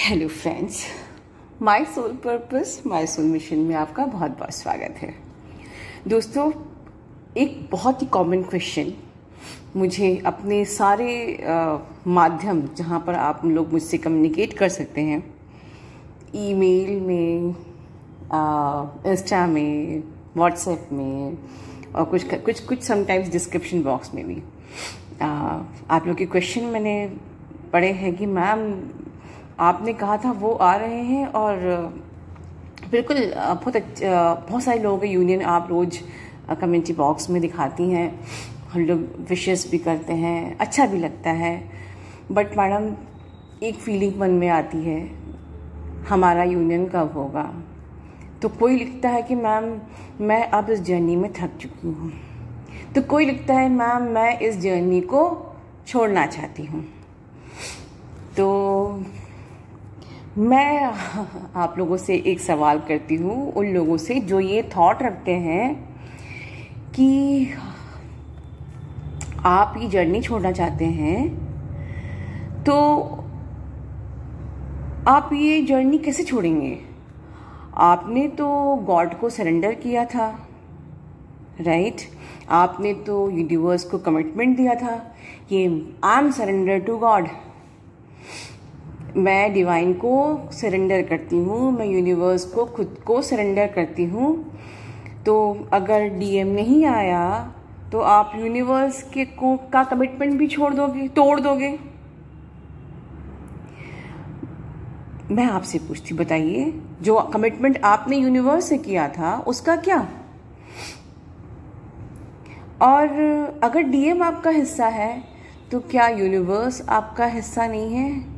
Hello friends, my soul purpose my soul mission में आपका बहुत बहुत स्वागत है। दोस्तों, एक बहुत ही कॉमन क्वेश्चन मुझे अपने सारे माध्यम जहाँ पर आप लोग मुझसे कम्युनिकेट कर सकते हैं, ईमेल में, इंस्टा में, व्हाट्सएप में और कुछ समटाइम्स डिस्क्रिप्शन बॉक्स में भी आप लोग के क्वेश्चन मैंने पढ़े हैं कि मैम आपने कहा था वो आ रहे हैं और बिल्कुल बहुत सारे लोगों के यूनियन आप रोज़ कम्युनिटी बॉक्स में दिखाती हैं, हम लोग विशेस भी करते हैं, अच्छा भी लगता है। बट मैडम एक फीलिंग मन में आती है, हमारा यूनियन कब होगा? तो कोई लिखता है कि मैम मैं अब इस जर्नी में थक चुकी हूँ, तो कोई लिखता है मैम मैं इस जर्नी को छोड़ना चाहती हूँ। तो मैं आप लोगों से एक सवाल करती हूँ, उन लोगों से जो ये थॉट रखते हैं कि आप ये जर्नी छोड़ना चाहते हैं, तो आप ये जर्नी कैसे छोड़ेंगे? आपने तो गॉड को सरेंडर किया था, राइट? आपने तो यूनिवर्स को कमिटमेंट दिया था कि I am surrender to God, मैं डिवाइन को सरेंडर करती हूँ, मैं यूनिवर्स को खुद को सरेंडर करती हूँ। तो अगर डीएम नहीं आया तो आप यूनिवर्स का कमिटमेंट भी तोड़ दोगे। मैं आपसे पूछती, बताइए जो कमिटमेंट आपने यूनिवर्स से किया था उसका क्या? और अगर डीएम आपका हिस्सा है तो क्या यूनिवर्स आपका हिस्सा नहीं है?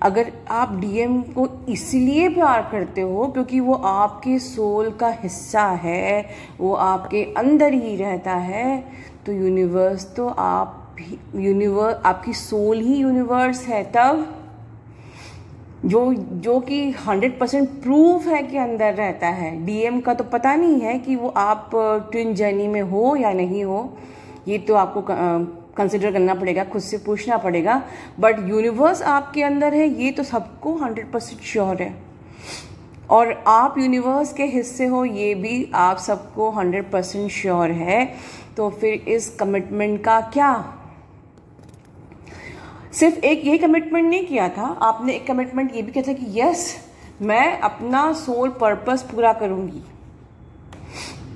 अगर आप डीएम को इसलिए प्यार करते हो क्योंकि वो आपके सोल का हिस्सा है, वो आपके अंदर ही रहता है, तो यूनिवर्स तो आपकी सोल ही यूनिवर्स है। तब जो कि 100% प्रूफ है कि अंदर रहता है। डीएम का तो पता नहीं है कि वो आप ट्विन जर्नी में हो या नहीं हो, ये तो आपको कंसिडर करना पड़ेगा, खुद से पूछना पड़ेगा। बट यूनिवर्स आपके अंदर है, ये तो सबको 100% श्योर है। और आप यूनिवर्स के हिस्से हो, ये भी आप सबको 100% श्योर है। तो फिर इस कमिटमेंट का क्या? सिर्फ एक ये कमिटमेंट नहीं किया था आपने, एक कमिटमेंट ये भी किया था कि यस मैं अपना सोल पर्पस पूरा करूंगी।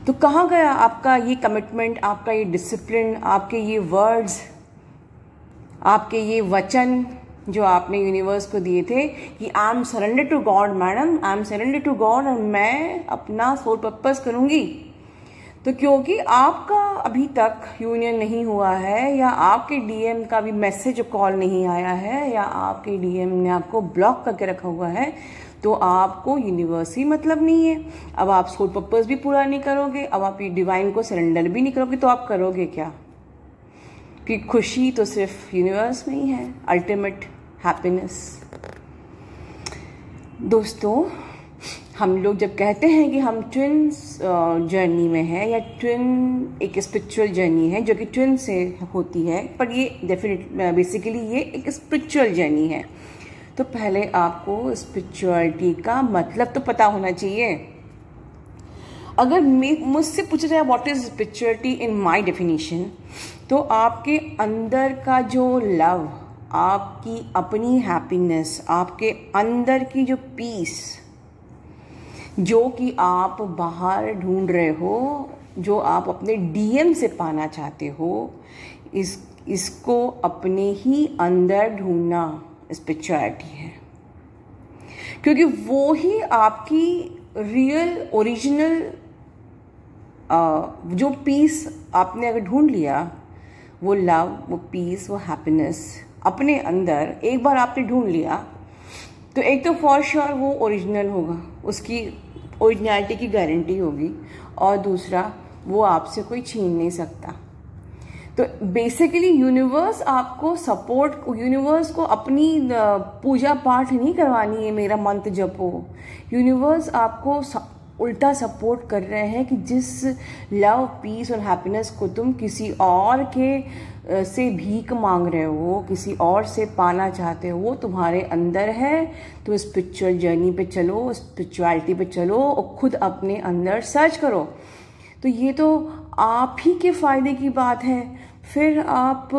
तो कहाँ गया आपका ये कमिटमेंट, आपका ये डिसिप्लिन, आपके ये वर्ड्स, आपके ये वचन जो आपने यूनिवर्स को दिए थे कि I am surrender to God madam, I am surrender to God और मैं अपना सोल पर्पस करूंगी। तो क्योंकि आपका अभी तक यूनियन नहीं हुआ है, या आपके डीएम का भी मैसेज कॉल नहीं आया है, या आपके डीएम ने आपको ब्लॉक करके रखा हुआ है, तो आपको यूनिवर्स ही मतलब नहीं है। अब आप सोल पर्पस भी पूरा नहीं करोगे, अब आप ये डिवाइन को सरेंडर भी नहीं करोगे, तो आप करोगे क्या? कि खुशी तो सिर्फ यूनिवर्स में ही है, अल्टीमेट हैप्पीनेस। दोस्तों, हम लोग जब कहते हैं कि हम ट्विन जर्नी में है, या ट्विन एक स्पिरिचुअल जर्नी है जो कि ट्विन से होती है, पर ये बेसिकली ये एक स्पिरिचुअल जर्नी है, तो पहले आपको स्पिरिचुअलिटी का मतलब तो पता होना चाहिए। अगर मुझसे पूछा जाए what is spirituality in my definition, तो आपके अंदर का जो लव, आपकी अपनी हैप्पीनेस, आपके अंदर की जो पीस, जो कि आप बाहर ढूंढ रहे हो, जो आप अपने डीएम से पाना चाहते हो, इसको अपने ही अंदर ढूंढना स्पिरिचुअलिटी है। क्योंकि वो ही आपकी रियल ओरिजिनल जो पीस आपने अगर ढूंढ लिया, वो लव, वो पीस, वो हैप्पीनेस अपने अंदर एक बार आपने ढूंढ लिया, तो एक तो फॉर श्योर वो ओरिजिनल होगा, उसकी ओरिजिनलिटी की गारंटी होगी, और दूसरा वो आपसे कोई छीन नहीं सकता। तो बेसिकली यूनिवर्स आपको सपोर्ट, यूनिवर्स को अपनी पूजा पाठ नहीं करवानी है, मेरा मंत्र जपो। यूनिवर्स आपको उल्टा सपोर्ट कर रहे हैं कि जिस लव, पीस और हैप्पीनेस को तुम किसी और के से भीख मांग रहे हो, किसी और से पाना चाहते हो, वो तुम्हारे अंदर है। तो स्पिरिचुअल जर्नी पे चलो, स्पिरिचुअलिटी पे चलो और खुद अपने अंदर सर्च करो। तो ये तो आप ही के फायदे की बात है। फिर आप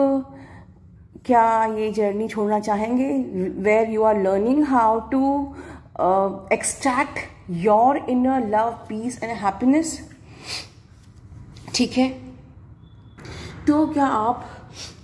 क्या ये जर्नी छोड़ना चाहेंगे where you are learning how to extract your inner love, peace and happiness? ठीक है, तो क्या आप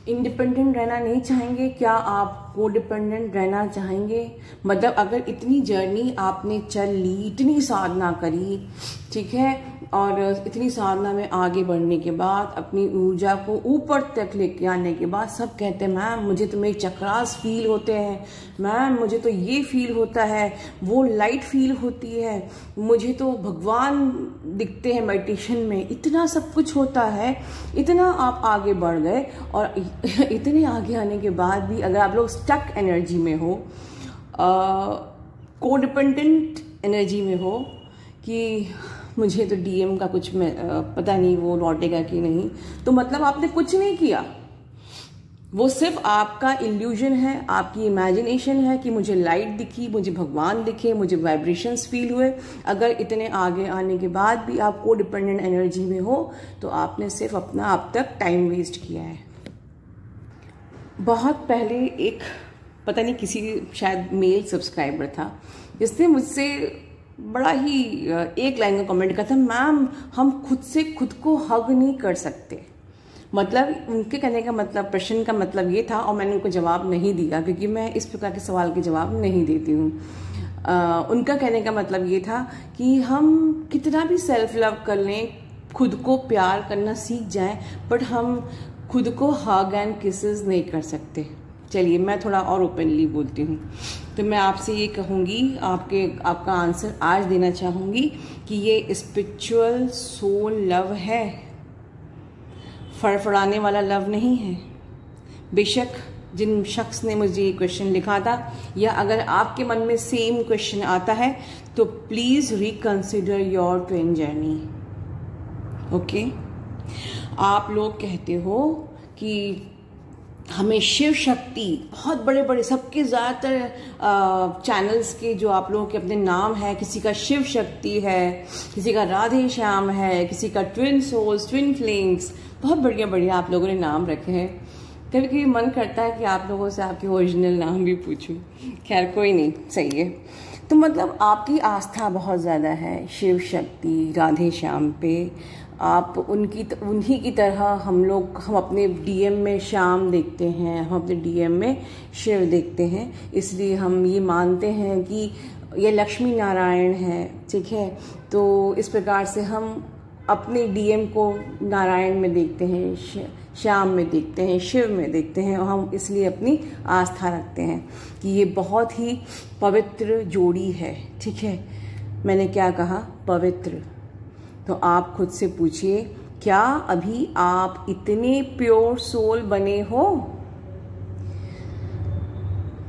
इंडिपेंडेंट रहना नहीं चाहेंगे? क्या आप कोडिपेंडेंट रहना चाहेंगे? मतलब अगर इतनी जर्नी आपने चल ली, इतनी साधना करी, ठीक है, और इतनी साधना में आगे बढ़ने के बाद अपनी ऊर्जा को ऊपर तक लेके आने के बाद सब कहते हैं मैम मुझे तो मेरे चक्रास फील होते हैं, मैम मुझे तो ये फील होता है, वो लाइट फील होती है, मुझे तो भगवान दिखते हैं मेडिटेशन में, इतना सब कुछ होता है। इतना आप आगे बढ़ गए और इतने आगे आने के बाद भी अगर आप लोग स्टक एनर्जी में हो, कोडिपेंडेंट एनर्जी में हो कि मुझे तो डीएम का कुछ पता नहीं वो लौटेगा कि नहीं, तो मतलब आपने कुछ नहीं किया। वो सिर्फ आपका इल्यूजन है, आपकी इमेजिनेशन है कि मुझे लाइट दिखी, मुझे भगवान दिखे, मुझे वाइब्रेशंस फील हुए। अगर इतने आगे आने के बाद भी आप कोडिपेंडेंट एनर्जी में हो तो आपने सिर्फ अपना अब तक टाइम वेस्ट किया है। बहुत पहले एक पता नहीं किसी शायद मेल सब्सक्राइबर था जिसने मुझसे बड़ा ही एक लाइन का कमेंट किया था, मैम हम खुद से खुद को हग नहीं कर सकते। मतलब उनके कहने का मतलब, प्रश्न का मतलब ये था, और मैंने उनको जवाब नहीं दिया क्योंकि मैं इस प्रकार के सवाल के जवाब नहीं देती हूँ। उनका कहने का मतलब ये था कि हम कितना भी सेल्फ लव कर लें, खुद को प्यार करना सीख जाएं, बट हम खुद को हग एंड किसेस नहीं कर सकते। चलिए मैं थोड़ा और ओपनली बोलती हूँ, तो मैं आपसे ये कहूँगी, आपका आंसर आज देना चाहूँगी कि ये स्पिरिचुअल सोल लव है, फड़फड़ाने वाला लव नहीं है। बेशक जिन शख्स ने मुझे ये क्वेश्चन लिखा था, या अगर आपके मन में सेम क्वेश्चन आता है तो please reconsider your twin journey. Okay, आप लोग कहते हो कि हमें शिव शक्ति, बहुत बड़े बड़े सबके ज़्यादातर चैनल्स के जो आप लोगों के अपने नाम है, किसी का शिव शक्ति है, किसी का राधे श्याम है, किसी का ट्विन सोल्स, ट्विन फ्लेम्स, बहुत बढ़िया बढ़िया आप लोगों ने नाम रखे हैं। कभी कभी मन करता है कि आप लोगों से आपके ओरिजिनल नाम भी पूछूं। खैर कोई नहीं, सही है। तो मतलब आपकी आस्था बहुत ज़्यादा है शिव शक्ति, राधे श्याम पे। आप उन्हीं की तरह हम अपने डीएम में श्याम देखते हैं, हम अपने डीएम में शिव देखते हैं, इसलिए हम ये मानते हैं कि ये लक्ष्मी नारायण है, ठीक है। तो इस प्रकार से हम अपने डीएम को नारायण में देखते हैं, श्याम में देखते हैं, शिव में देखते हैं, और हम इसलिए अपनी आस्था रखते हैं कि ये बहुत ही पवित्र जोड़ी है, ठीक है। मैंने क्या कहा? पवित्र। तो आप खुद से पूछिए, क्या अभी आप इतने प्योर सोल बने हो?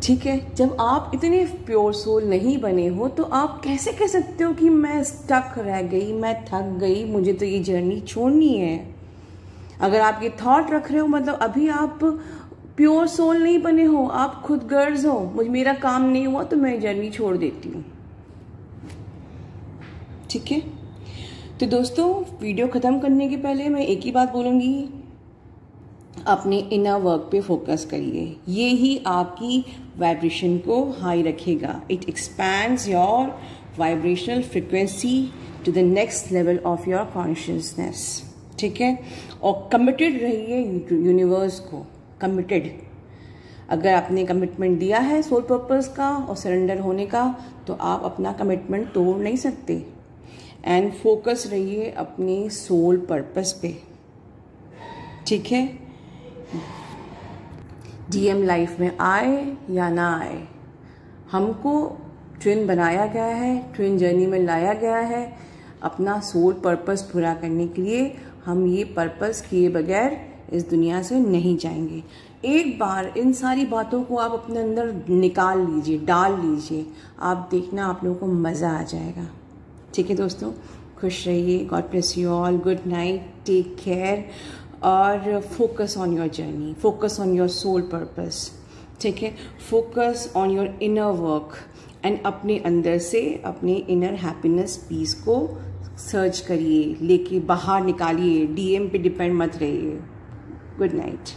ठीक है, जब आप इतने प्योर सोल नहीं बने हो तो आप कैसे कह सकते हो कि मैं स्टक रह गई, मैं थक गई, मुझे तो ये जर्नी छोड़नी है? अगर आप ये थॉट रख रहे हो, मतलब अभी आप प्योर सोल नहीं बने हो, आप खुद गर्ज हो, मेरा काम नहीं हुआ तो मैं जर्नी छोड़ देती हूँ। ठीक है, तो दोस्तों वीडियो ख़त्म करने के पहले मैं एक ही बात बोलूँगी, अपने इनर वर्क पे फोकस करिए। ये ही आपकी वाइब्रेशन को हाई रखेगा। It expands your vibrational frequency to the next level of your consciousness. ठीक है, और कमिटेड रहिए यूनिवर्स को, कमिटेड। अगर आपने कमिटमेंट दिया है सोल पर्पस का और सरेंडर होने का, तो आप अपना कमिटमेंट तोड़ नहीं सकते। एंड फोकस रहिए अपने सोल पर्पस पे। ठीक है, डीएम लाइफ में आए या ना आए, हमको ट्विन बनाया गया है, ट्विन जर्नी में लाया गया है अपना सोल पर्पस पूरा करने के लिए। हम ये पर्पस किए बगैर इस दुनिया से नहीं जाएंगे। एक बार इन सारी बातों को आप अपने अंदर निकाल लीजिए, डाल लीजिए, आप देखना आप लोगों को मज़ा आ जाएगा। ठीक है दोस्तों, खुश रहिए। God bless you all. Good night, take care और focus on your journey, focus on your soul purpose. ठीक है, focus on your inner work and अपने अंदर से अपने इनर हैप्पीनेस, पीस को सर्च करिए, लेके बाहर निकालिए। डीएम पे डिपेंड मत रहिए। Good night.